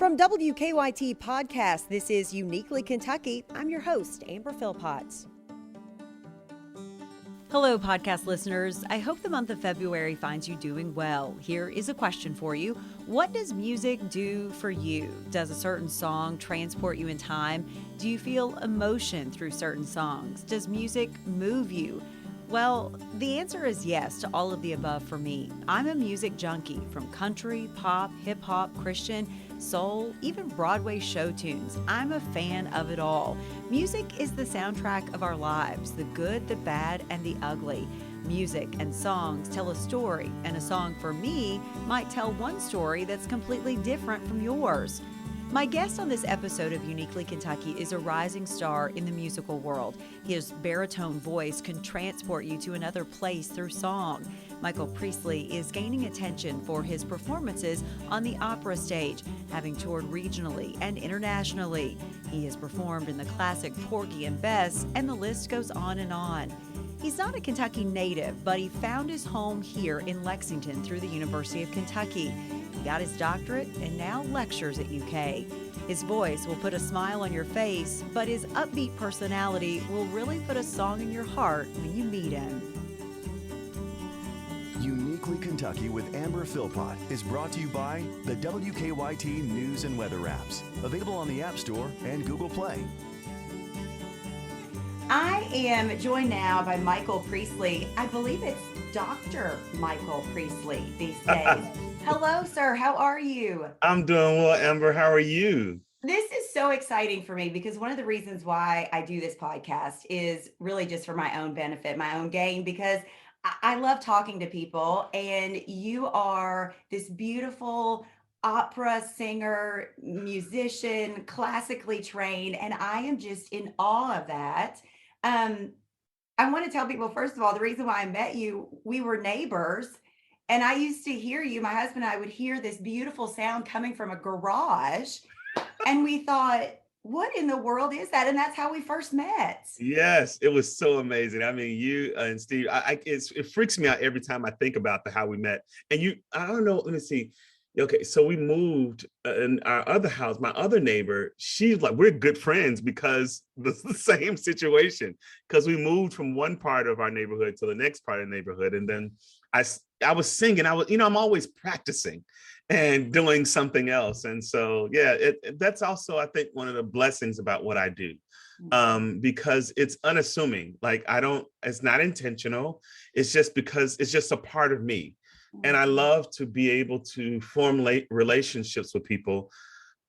From WKYT Podcast, this is Uniquely Kentucky. I'm your host, Amber Philpott. Hello, podcast listeners. I hope the month of February finds you doing well. Here is a question for you. What does music do for you? Does a certain song transport you in time? Do you feel emotion through certain songs? Does music move you? Well, the answer is yes to all of the above for me. I'm a music junkie from country, pop, hip hop, Christian, soul, even Broadway show tunes. I'm a fan of it all. Music is the soundtrack of our lives, the good, the bad, and the ugly. Music and songs tell a story, and a song for me might tell one story that's completely different from yours. My guest on this episode of Uniquely Kentucky is a rising star in the musical world. His baritone voice can transport you to another place through song. Michael Preacely is gaining attention for his performances on the opera stage, having toured regionally and internationally. He has performed in the classic Porgy and Bess, and the list goes on and on. He's not a Kentucky native, but he found his home here in Lexington through the University of Kentucky. He got his doctorate and now lectures at UK. His voice will put a smile on your face, but his upbeat personality will really put a song in your heart when you meet him. Uniquely Kentucky with Amber Philpott is brought to you by the WKYT News and Weather apps, available on the App Store and Google Play. I am joined now by Michael Preacely. I believe it's Dr. Michael Preacely these days. Hello, sir. How are you? I'm doing well, Amber. How are you? This is so exciting for me because one of the reasons why I do this podcast is really just for my own benefit, my own gain, because I love talking to people, and you are this beautiful opera singer, musician, classically trained, and I am just in awe of that. I want to tell people, first of all, the reason why I met you, we were neighbors, and I used to hear you, my husband and I would hear this beautiful sound coming from a garage, and we thought, what in the world is that? And that's how we first met. Yes, it was so amazing. I mean, you and Steve, it freaks me out every time I think about how we met. And I don't know, let me see. Okay, so we moved in our other house. My other neighbor, she's like, we're good friends because the same situation. Because we moved from one part of our neighborhood to the next part of the neighborhood. And then I was singing. I'm always practicing and doing something else. And so, yeah, that's also, I think, one of the blessings about what I do, because it's unassuming. Like, it's not intentional. It's just because it's just a part of me. And I love to be able to formulate relationships with people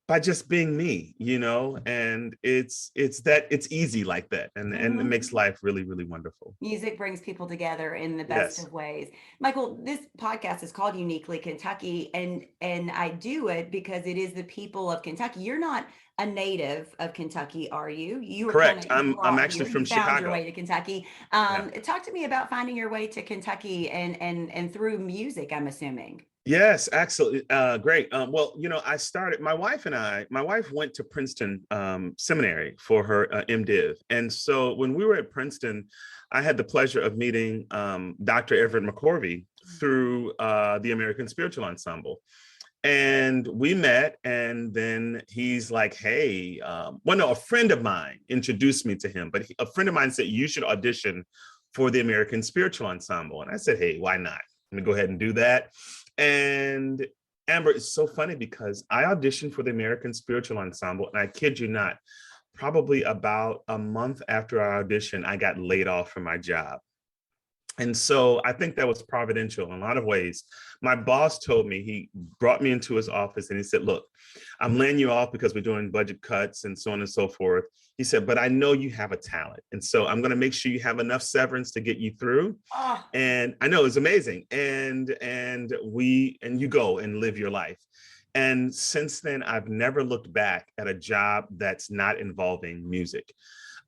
by just being me, and it's easy like that. And it makes life really, really wonderful. Music brings people together in the best of ways. Michael, this podcast is called Uniquely Kentucky, and I do it because it is the people of Kentucky. You're not a native of Kentucky, are you? You were correct. I'm actually from Chicago. Found your way to Kentucky. Talk to me about finding your way to Kentucky and through music, I'm assuming. Yes, absolutely. Great. Well, my wife went to Princeton Seminary for her MDiv. And so when we were at Princeton, I had the pleasure of meeting Dr. Everett McCorvey through the American Spiritual Ensemble. And we met, and then he's like, hey, a friend of mine introduced me to him, but a friend of mine said, you should audition for the American Spiritual Ensemble. And I said, hey, why not? Let me go ahead and do that. And Amber, it's so funny because I auditioned for the American Spiritual Ensemble, and I kid you not, probably about a month after our audition, I got laid off from my job. And so I think that was providential in a lot of ways. My boss told me, he brought me into his office and he said, look, I'm laying you off because we're doing budget cuts and so on and so forth. He said, but I know you have a talent. And so I'm going to make sure you have enough severance to get you through. And I know it's amazing. And you go and live your life. And since then, I've never looked back at a job that's not involving music.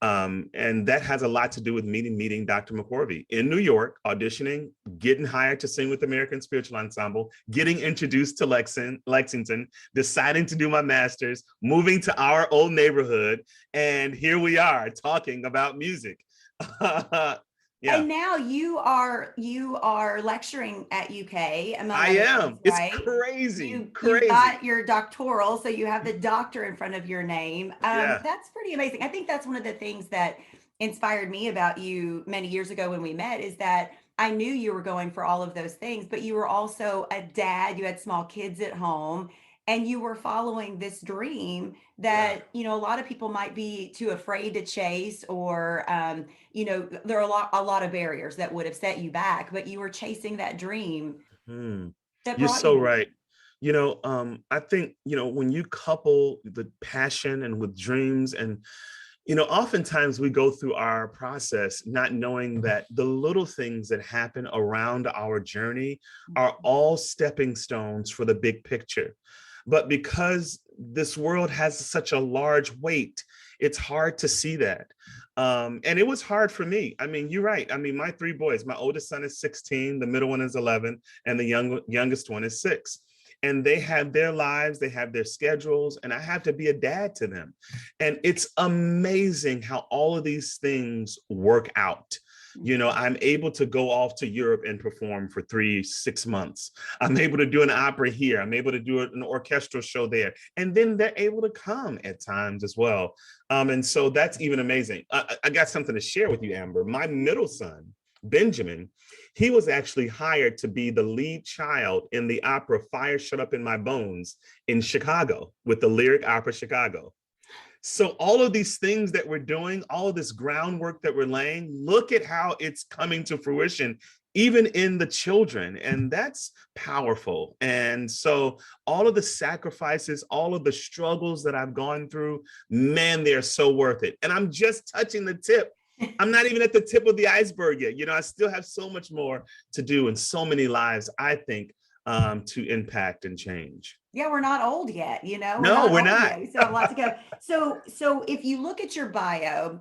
And that has a lot to do with meeting Dr. McCorvey in New York, auditioning, getting hired to sing with the American Spiritual Ensemble, getting introduced to Lexington, deciding to do my master's, moving to our old neighborhood. And here we are talking about music. Yeah, And now you are lecturing at UK, among I other am. things, It's right? crazy, You crazy. got your doctoral, so you have the doctor in front of your name. Yeah. That's pretty amazing. I think that's one of the things that inspired me about you many years ago when we met, is that I knew you were going for all of those things, but you were also a dad, you had small kids at home, and you were following this dream Yeah. that, a lot of people might be too afraid to chase, or there are a lot of barriers that would have set you back, but you were chasing that dream Hmm. that You're brought you so here. right. I think, when you couple the passion and with dreams, and, oftentimes we go through our process not knowing that the little things that happen around our journey are all stepping stones for the big picture. But because this world has such a large weight, it's hard to see that. And it was hard for me. I mean, you're right. I mean, my three boys, my oldest son is 16, the middle one is 11, and the youngest one is 6. And they have their lives, they have their schedules, and I have to be a dad to them. And it's amazing how all of these things work out. I'm able to go off to Europe and perform for 6 months. I'm able to do an opera here. I'm able to do an orchestral show there. And then they're able to come at times as well. And so that's even amazing. I got something to share with you, Amber. My middle son, Benjamin, he was actually hired to be the lead child in the opera Fire Shut Up in My Bones in Chicago with the Lyric Opera Chicago. So all of these things that we're doing, all of this groundwork that we're laying, look at how it's coming to fruition, even in the children. And that's powerful. And so all of the sacrifices, all of the struggles that I've gone through, man, they're so worth it. And I'm just touching the tip. I'm not even at the tip of the iceberg yet. I still have so much more to do and so many lives, I think, to impact and change. Yeah, we're not old yet, we're No, not we're old not. yet. We still have a lot to go. So if you look at your bio,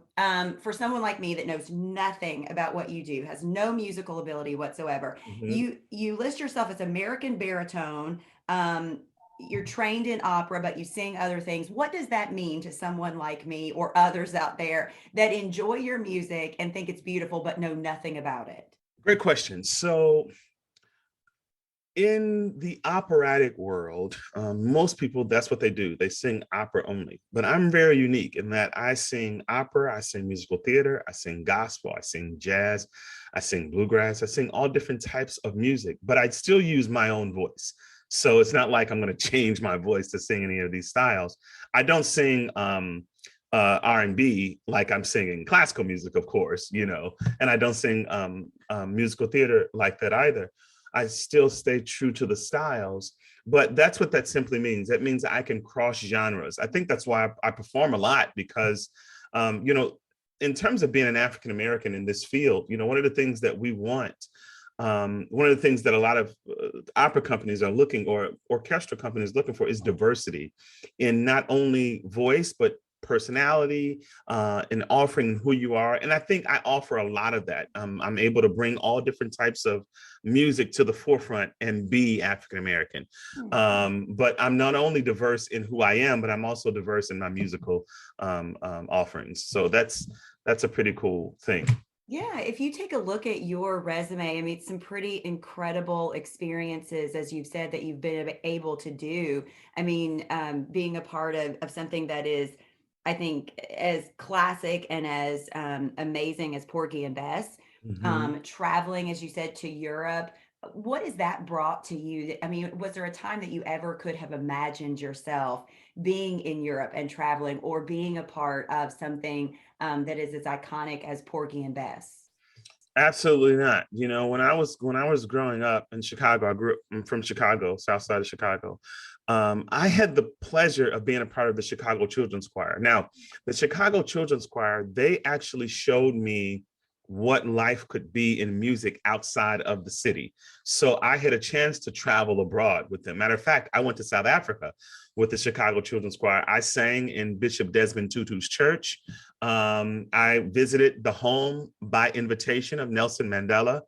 for someone like me that knows nothing about what you do, has no musical ability whatsoever, Mhm. you list yourself as American baritone. You're trained in opera, but you sing other things. What does that mean to someone like me or others out there that enjoy your music and think it's beautiful, but know nothing about it? Great question. So, in the operatic world, most people, that's what they do. They sing opera only. But I'm very unique in that I sing opera, I sing musical theater, I sing gospel, I sing jazz, I sing bluegrass, I sing all different types of music, but I still use my own voice. So it's not like I'm going to change my voice to sing any of these styles. I don't sing R&B like I'm singing classical music, of course, and I don't sing musical theater like that either. I still stay true to the styles, but that's what that simply means. That means I can cross genres. I think that's why I perform a lot because, in terms of being an African American in this field, one of the things that we want, one of the things that a lot of opera companies are looking, or orchestral companies looking for, is diversity in not only voice, but personality, and offering who you are. And I think I offer a lot of that. I'm able to bring all different types of music to the forefront and be African American. But I'm not only diverse in who I am, but I'm also diverse in my musical offerings. So that's a pretty cool thing. Yeah, if you take a look at your resume, I mean, some pretty incredible experiences, as you've said, that you've been able to do. I mean, being a part of something that is, I think, as classic and as amazing as Porgy and Bess, Mhm. traveling, as you said, to Europe. What has that brought to you? I mean, was there a time that you ever could have imagined yourself being in Europe and traveling, or being a part of something that is as iconic as Porgy and Bess? Absolutely not. When I was growing up in Chicago, I'm from Chicago, South Side of Chicago. I had the pleasure of being a part of the Chicago Children's Choir. Now, the Chicago Children's Choir, they actually showed me what life could be in music outside of the city. So I had a chance to travel abroad with them. Matter of fact, I went to South Africa with the Chicago Children's Choir. I sang in Bishop Desmond Tutu's church. I visited the home by invitation of Nelson Mandela.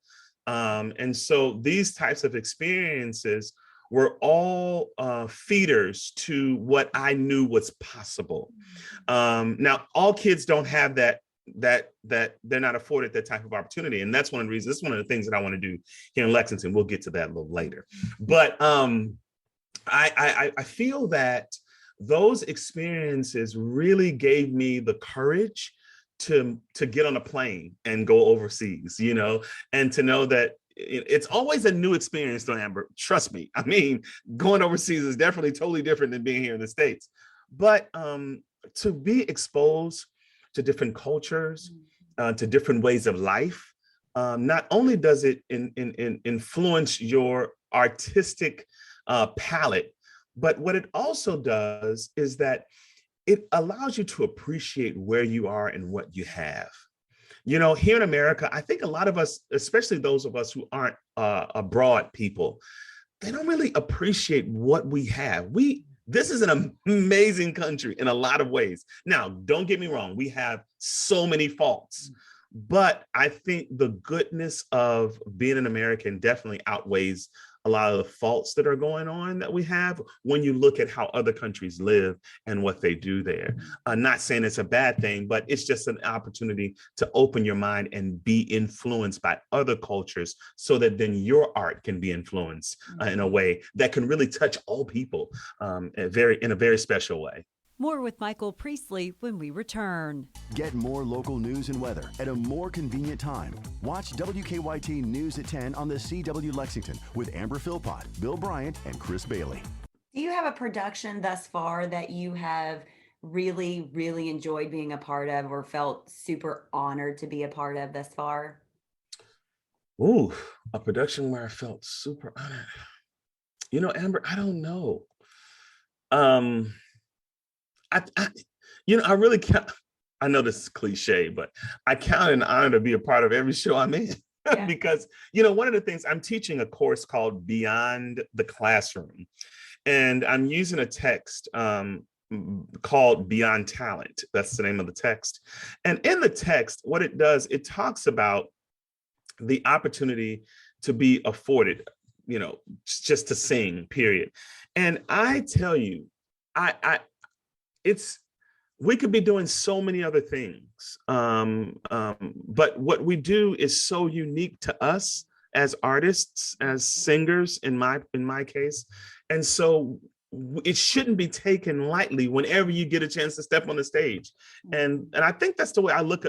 And so these types of experiences were all feeders to what I knew was possible. Now, all kids don't have that that they're not afforded that type of opportunity. And that's one of the reasons, this is one of the things that I want to do here in Lexington. We'll get to that a little later. But I feel that those experiences really gave me the courage to get on a plane and go overseas, you know, and to know that it's always a new experience though, Amber. Trust me. I mean, going overseas is definitely totally different than being here in the States. But to be exposed to different cultures, to different ways of life, not only does it influence your artistic palette, but what it also does is that it allows you to appreciate where you are and what you have. You know, here in America, I think a lot of us, especially those of us who aren't abroad people, they don't really appreciate what we have. This is an amazing country in a lot of ways. Now, don't get me wrong, we have so many faults, but I think the goodness of being an American definitely outweighs a lot of the faults that are going on that we have when you look at how other countries live and what they do there. Not saying it's a bad thing, but it's just an opportunity to open your mind and be influenced by other cultures so that then your art can be influenced in a way that can really touch all people in a very special way. More with Michael Preacely when we return. Get more local news and weather at a more convenient time. Watch WKYT News at 10 on the CW Lexington with Amber Philpott, Bill Bryant, and Chris Bailey. Do you have a production thus far that you have really, really enjoyed being a part of or felt super honored to be a part of thus far? Ooh, a production where I felt super honored. You know, Amber, I don't know. I really count. I know this is cliche, but I count it an honor to be a part of every show I'm in. Yeah. Because, you know, one of the things, I'm teaching a course called Beyond the Classroom, and I'm using a text called Beyond Talent. That's the name of the text. And in the text, what it does, it talks about the opportunity to be afforded, you know, just to sing, period. And I tell you, we could be doing so many other things, but what we do is so unique to us as artists, as singers, in my case, and so it shouldn't be taken lightly whenever you get a chance to step on the stage. And I think that's the way I look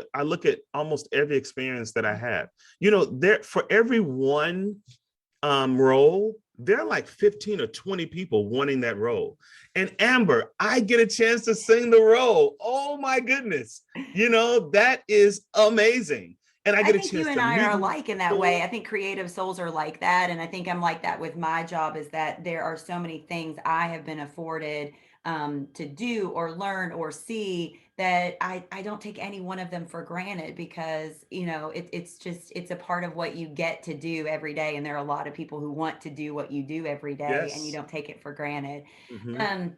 at almost every experience that I have. You know, for every one role, there are like 15 or 20 people wanting that role. And Amber, I get a chance to sing the role. Oh my goodness. You know, that is amazing. And I get a chance to you and I are alike in that way. I think creative souls are like that. And I think I'm like that with my job, is that there are so many things I have been afforded to do or learn or see that I don't take any one of them for granted, because, you know, it's a part of what you get to do every day. And there are a lot of people who want to do what you do every day. Yes. And you don't take it for granted. Mm-hmm.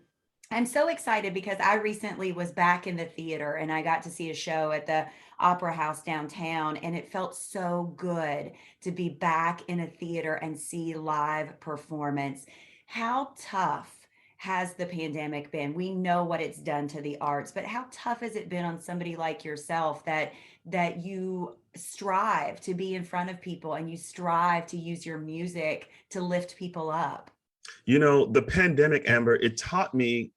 I'm so excited because I recently was back in the theater and I got to see a show at the Opera House downtown, and it felt so good to be back in a theater and see live performance. How tough has the pandemic been? We know what it's done to the arts, but how tough has it been on somebody like yourself that you strive to be in front of people and you strive to use your music to lift people up? You know, the pandemic, Amber, it taught me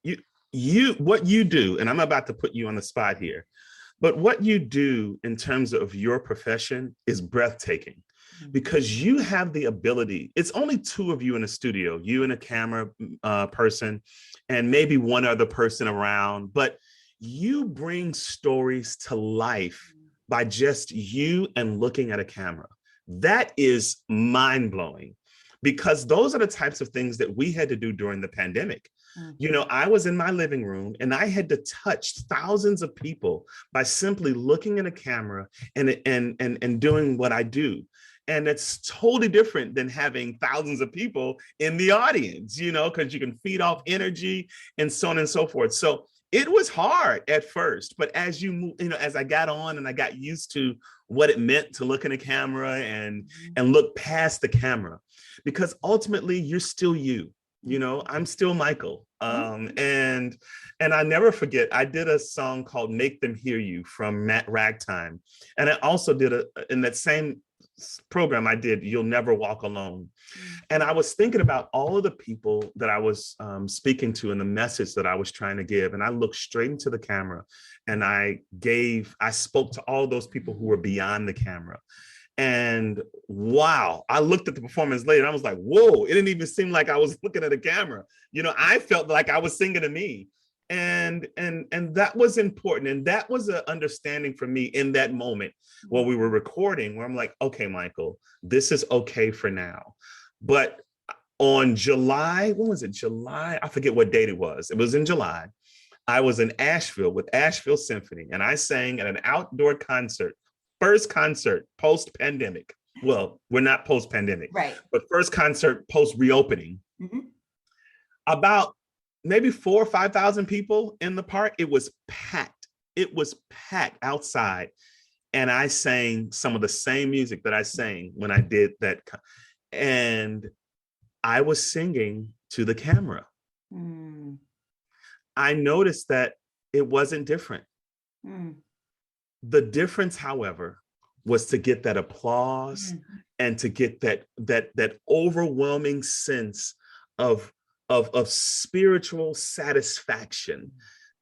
what you do, and I'm about to put you on the spot here, but what you do in terms of your profession is breathtaking. Because you have the ability, it's only two of you in a studio, you and a camera person, and maybe one other person around, but you bring stories to life by just you and looking at a camera. That is mind-blowing, because those are the types of things that we had to do during the pandemic. Mm-hmm. You know, I was in my living room and I had to touch thousands of people by simply looking at a camera and doing what I do. And it's totally different than having thousands of people in the audience, you know, because you can feed off energy and so on and so forth. So it was hard at first, but as you move, you know, as I got on and I got used to what it meant to look in a camera and look past the camera, because ultimately you're still you. You know, I'm still Michael. And I never forget, I did a song called Make Them Hear You from Matt Ragtime. And I also did in that same program, I did You'll Never Walk Alone. And I was thinking about all of the people that I was speaking to and the message that I was trying to give. And I looked straight into the camera and I spoke to all those people who were beyond the camera. And wow, I looked at the performance later and I was like, whoa, it didn't even seem like I was looking at a camera. You know, I felt like I was singing to me. And that was important. And that was an understanding for me in that moment while we were recording, where I'm like, okay, Michael, this is okay for now. But on July, when was it? July? I forget what date it was. It was in July. I was in Asheville with Asheville Symphony, and I sang at an outdoor concert. First concert post-pandemic. Well, we're not post-pandemic, right? But first concert post-reopening. About maybe 4,000 or 5,000 people in the park. It was packed. It was packed outside. And I sang some of the same music that I sang when I did that. And I was singing to the camera. I noticed that it wasn't different. The difference, however, was to get that applause and to get that overwhelming sense of spiritual satisfaction.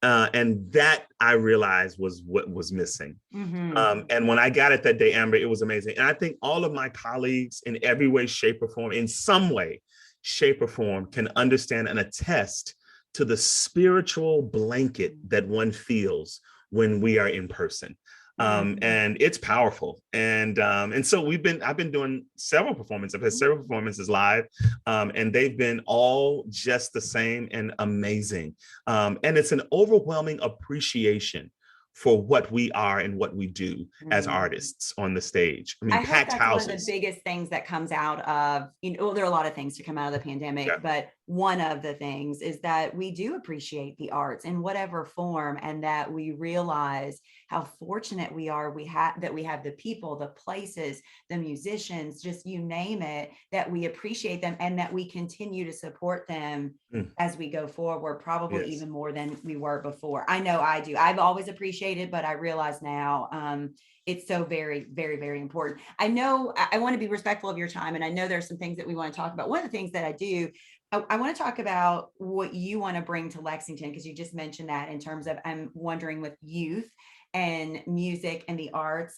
And that I realized was what was missing. And when I got it that day, Amber, it was amazing. And I think all of my colleagues in every way, shape, or form, in some way, shape, or form, can understand and attest to the spiritual blanket that one feels when we are in person. And it's powerful. And so I've been doing several performances. I've had several performances live, and they've been all just the same and amazing. And it's an overwhelming appreciation for what we are and what we do as artists on the stage. I mean, I packed hope that's houses. one of the biggest things that comes out of, there are a lot of things to come out of the pandemic, but one of the things is that we do appreciate the arts in whatever form, and that we realize how fortunate we are. That we have the people, the places, the musicians, just you name it, that we appreciate them and that we continue to support them as we go forward, probably even more than we were before. I know I do. I've always appreciated, but I realize now it's so very, very, very important. I know I want to be respectful of your time, and I know there's some things that we want to talk about. One of the things that I do, I want to talk about what you want to bring to Lexington, because you just mentioned that in terms of, I'm wondering, with youth and music and the arts.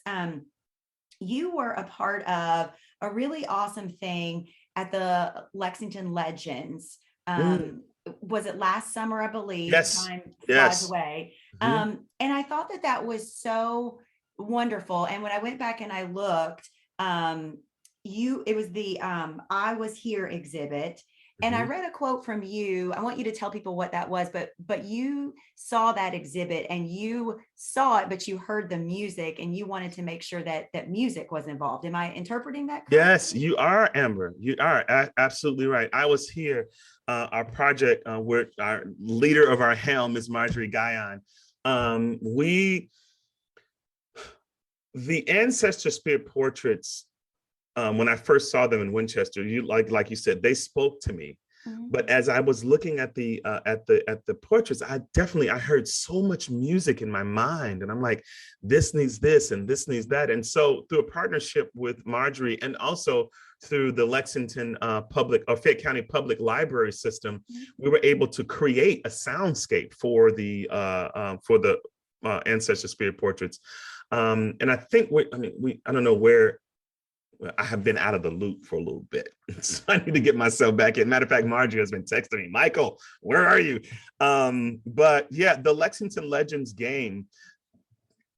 You were a part of a really awesome thing at the Lexington Legends. Was it last summer, I believe? Yes. Time flies away. And I thought that was so wonderful. And when I went back and I looked, it was the I Was Here exhibit. And I read a quote from you. I want you to tell people what that was, but you saw that exhibit and you saw it, but you heard the music and you wanted to make sure that music was involved. Am I interpreting that correctly? Yes, you are, Amber. You are absolutely right. I Was Here, our project, where our leader of our helm is Marjorie Guyon. The ancestor spirit portraits, when I first saw them in Winchester, like you said, they spoke to me. But as I was looking at the portraits, I heard so much music in my mind, and I'm like, this needs this and this needs that. And so through a partnership with Marjorie, and also through the Lexington Fayette County Public Library system, we were able to create a soundscape for the ancestor spirit portraits. And I think I don't know where. I have been out of the loop for a little bit, so I need to get myself back in. Matter of fact, Marjorie has been texting me, Michael, where are you? But yeah, the Lexington Legends game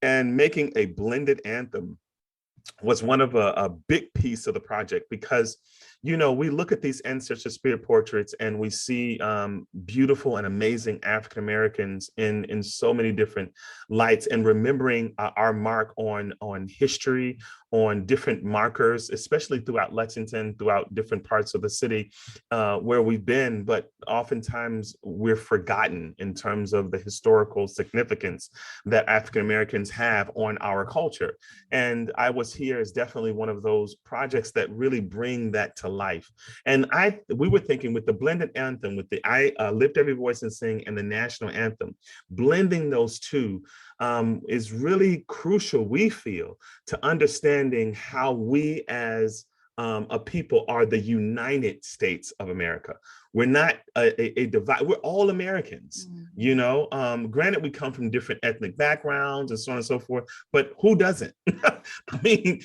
and making a blended anthem was one of a big piece of the project, because we look at these ancestor spirit portraits and we see beautiful and amazing African Americans in so many different lights, and remembering our mark on history, on different markers, especially throughout Lexington, throughout different parts of the city where we've been, but oftentimes we're forgotten in terms of the historical significance that African Americans have on our culture. And I Was Here is definitely one of those projects that really bring that to to life. And we were thinking with the blended anthem, with the Lift Every Voice and Sing and the national anthem, blending those two is really crucial, we feel, to understanding how we as a people are the United States of America. We're not a divide. We're all Americans, you know. Granted, we come from different ethnic backgrounds and so on and so forth, but who doesn't? I mean,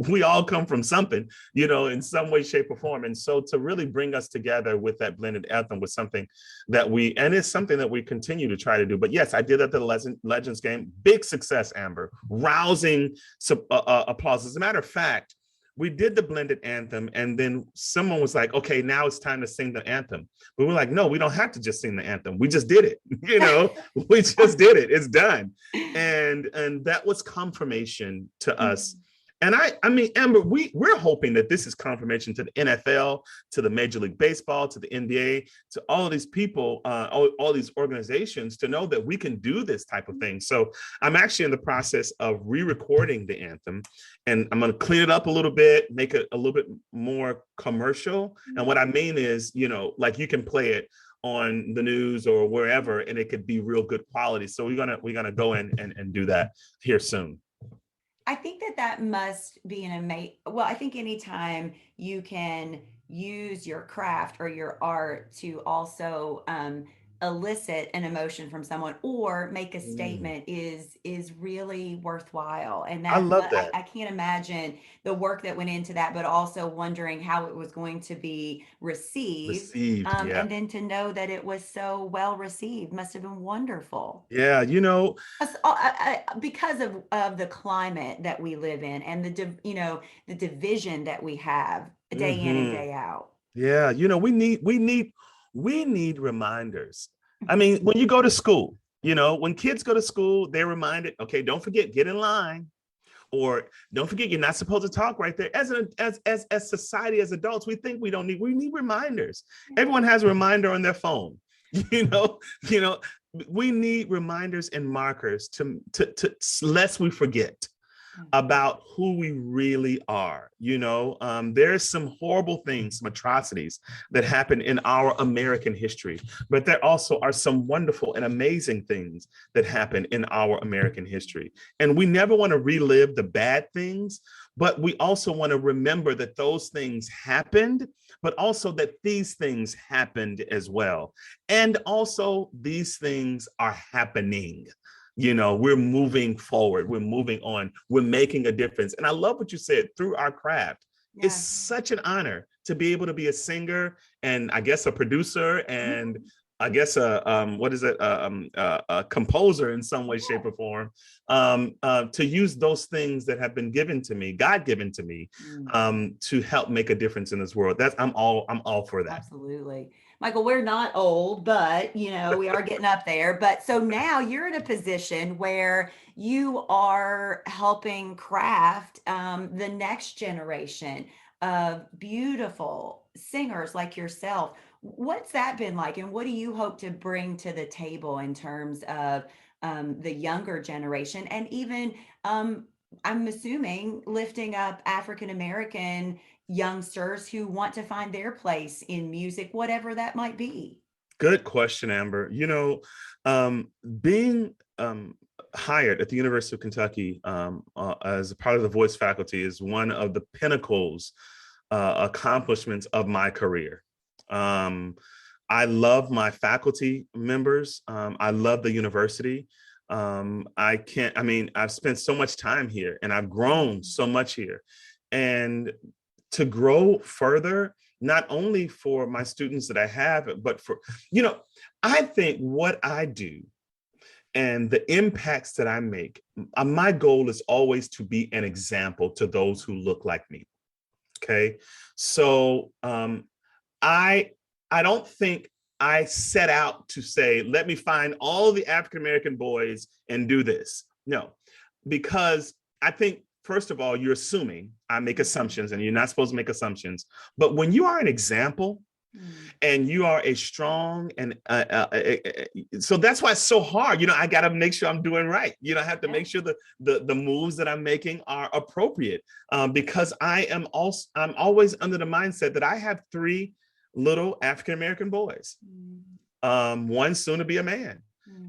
we all come from something, you know, in some way, shape, or form. And so to really bring us together with that blended anthem was something that it's something that we continue to try to do. But yes, I did that at the Legends game. Big success, Amber. Rousing applause. As a matter of fact, we did the blended anthem, and then someone was like, okay, now it's time to sing the anthem. But we're like, no, we don't have to just sing the anthem. We just did it. You know, we just did it. It's done. And that was confirmation to us. And I mean, Amber, we're hoping that this is confirmation to the NFL, to the Major League Baseball, to the NBA, to all of these people, all these organizations, to know that we can do this type of thing. So I'm actually in the process of re-recording the anthem, and I'm going to clean it up a little bit, make it a little bit more commercial. And what I mean is, you know, like you can play it on the news or wherever, and it could be real good quality. So we're gonna go in and do that here soon. I think that must be well, I think anytime you can use your craft or your art to also elicit an emotion from someone or make a statement is really worthwhile. And I love that. I can't imagine the work that went into that, but also wondering how it was going to be received. Yeah. And then to know that it was so well received must have been wonderful. Yeah, you know, because of the climate that we live in and the division that we have day in and day out. Yeah, you know, we need reminders. I mean, when you go to school, you know, when kids go to school, they're reminded, okay, don't forget, get in line, or don't forget, you're not supposed to talk right there. As society, as adults, we think we need reminders. Everyone has a reminder on their phone. You know, we need reminders and markers to lest we forget about who we really are. You know, there's some horrible things, some atrocities that happen in our American history, but there also are some wonderful and amazing things that happen in our American history. And we never want to relive the bad things, but we also want to remember that those things happened, but also that these things happened as well. And also these things are happening. You know, we're moving forward, we're moving on, we're making a difference. And I love what you said, through our craft. Yeah. It's such an honor to be able to be a singer and I guess a producer and I guess a composer in some way, shape, or form, to use those things that have been given to me, God given to me, to help make a difference in this world. I'm all for that. Absolutely. Michael, we're not old, but you know, we are getting up there. But so now you're in a position where you are helping craft the next generation of beautiful singers like yourself. What's that been like? And what do you hope to bring to the table in terms of the younger generation? And even, I'm assuming, lifting up African-American youngsters who want to find their place in music, whatever that might be? Good question, Amber. You know, being hired at the University of Kentucky as a part of the voice faculty is one of the pinnacles, accomplishments of my career. I love my faculty members. I love the university. I've spent so much time here and I've grown so much here. And to grow further, not only for my students that I have, but for, you know, I think what I do and the impacts that I make, my goal is always to be an example to those who look like me. Okay. So I don't think I set out to say, let me find all the African-American boys and do this. No, because I think, first of all, you're assuming. I make assumptions and you're not supposed to make assumptions. But when you are an example, And you are a strong and so that's why it's so hard. I got to make sure I'm doing right. I have to make sure the moves that I'm making are appropriate, because I'm always under the mindset that I have 3 little African-American boys, one soon to be a man.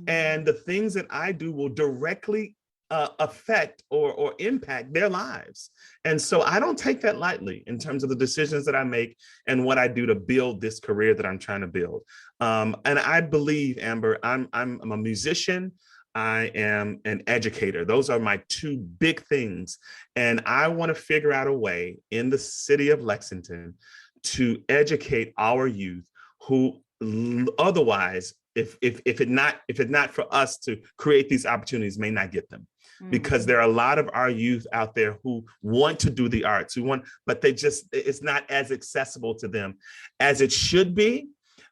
And the things that I do will directly affect or impact their lives. And so I don't take that lightly in terms of the decisions that I make and what I do to build this career that I'm trying to build. And I believe, Amber, I'm a musician. I am an educator. Those are my 2 big things. And I want to figure out a way in the city of Lexington to educate our youth who otherwise, if it's not for us to create these opportunities, may not get them. Because there are a lot of our youth out there who want to do the arts, but it's not as accessible to them as it should be.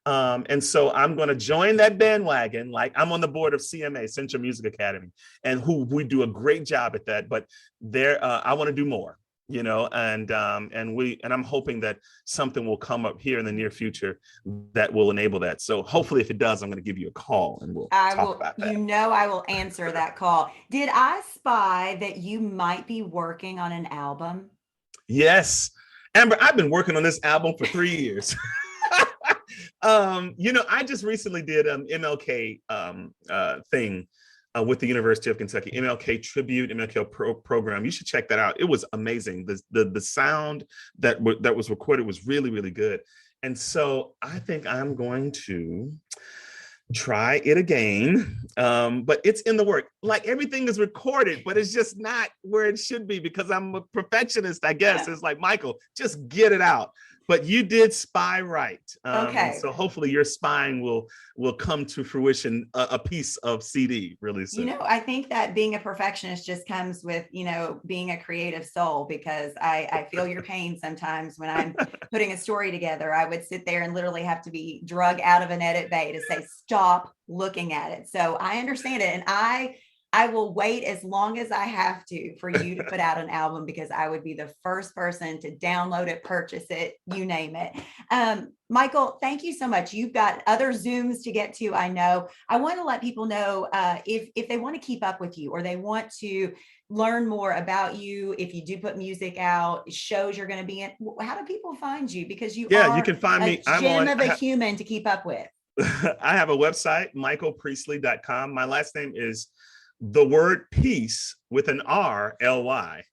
And so I'm going to join that bandwagon. Like, I'm on the board of CMA, Central Music Academy, and we do a great job at that. But I want to do more. And I'm hoping that something will come up here in the near future that will enable that. So hopefully, if it does, I'm going to give you a call and we'll talk about that. I will answer that call. Did I spy that you might be working on an album? Yes, Amber, I've been working on this album for 3 years. I just recently did an MLK thing with the University of Kentucky, MLK Tribute, MLK program. You should check that out. It was amazing. The sound that was recorded was really, really good. And so I think I'm going to try it again. But it's in the work. Like, everything is recorded, but it's just not where it should be because I'm a perfectionist, I guess. It's like, Michael, just get it out. But you did spy right. Okay. So hopefully your spying will come to fruition, a piece of CD really soon. I think that being a perfectionist just comes with, being a creative soul, because I feel your pain sometimes when I'm putting a story together. I would sit there and literally have to be drug out of an edit bay to say, stop looking at it. So I understand it. And I will wait as long as I have to for you to put out an album, because I would be the first person to download it, purchase it, you name it. Michael, thank you so much. You've got other Zooms to get to, I know. I want to let people know if they want to keep up with you or they want to learn more about you, if you do put music out, shows you're going to be in, how do people find you? Because you can find me. I'm gem of a human to keep up with. I have a website, michaelpreacely.com. My last name is the word peace with an R, L-Y,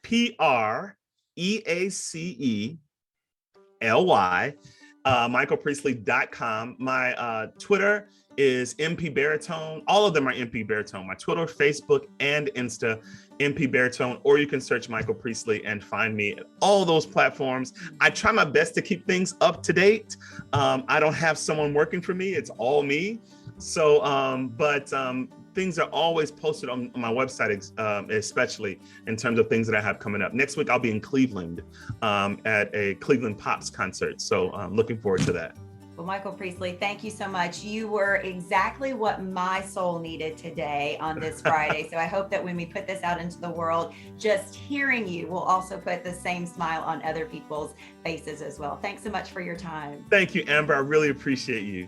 Preacely, michaelpreacely.com. My Twitter is MP Baritone. All of them are MP Baritone. My Twitter, Facebook, and Insta, MP Baritone, or you can search Michael Preacely and find me at all those platforms. I try my best to keep things up to date. I don't have someone working for me. It's all me. So, things are always posted on my website, especially in terms of things that I have coming up. Next week, I'll be in Cleveland at a Cleveland Pops concert. So I'm looking forward to that. Well, Michael Preacely, thank you so much. You were exactly what my soul needed today on this Friday. So I hope that when we put this out into the world, just hearing you will also put the same smile on other people's faces as well. Thanks so much for your time. Thank you, Amber. I really appreciate you.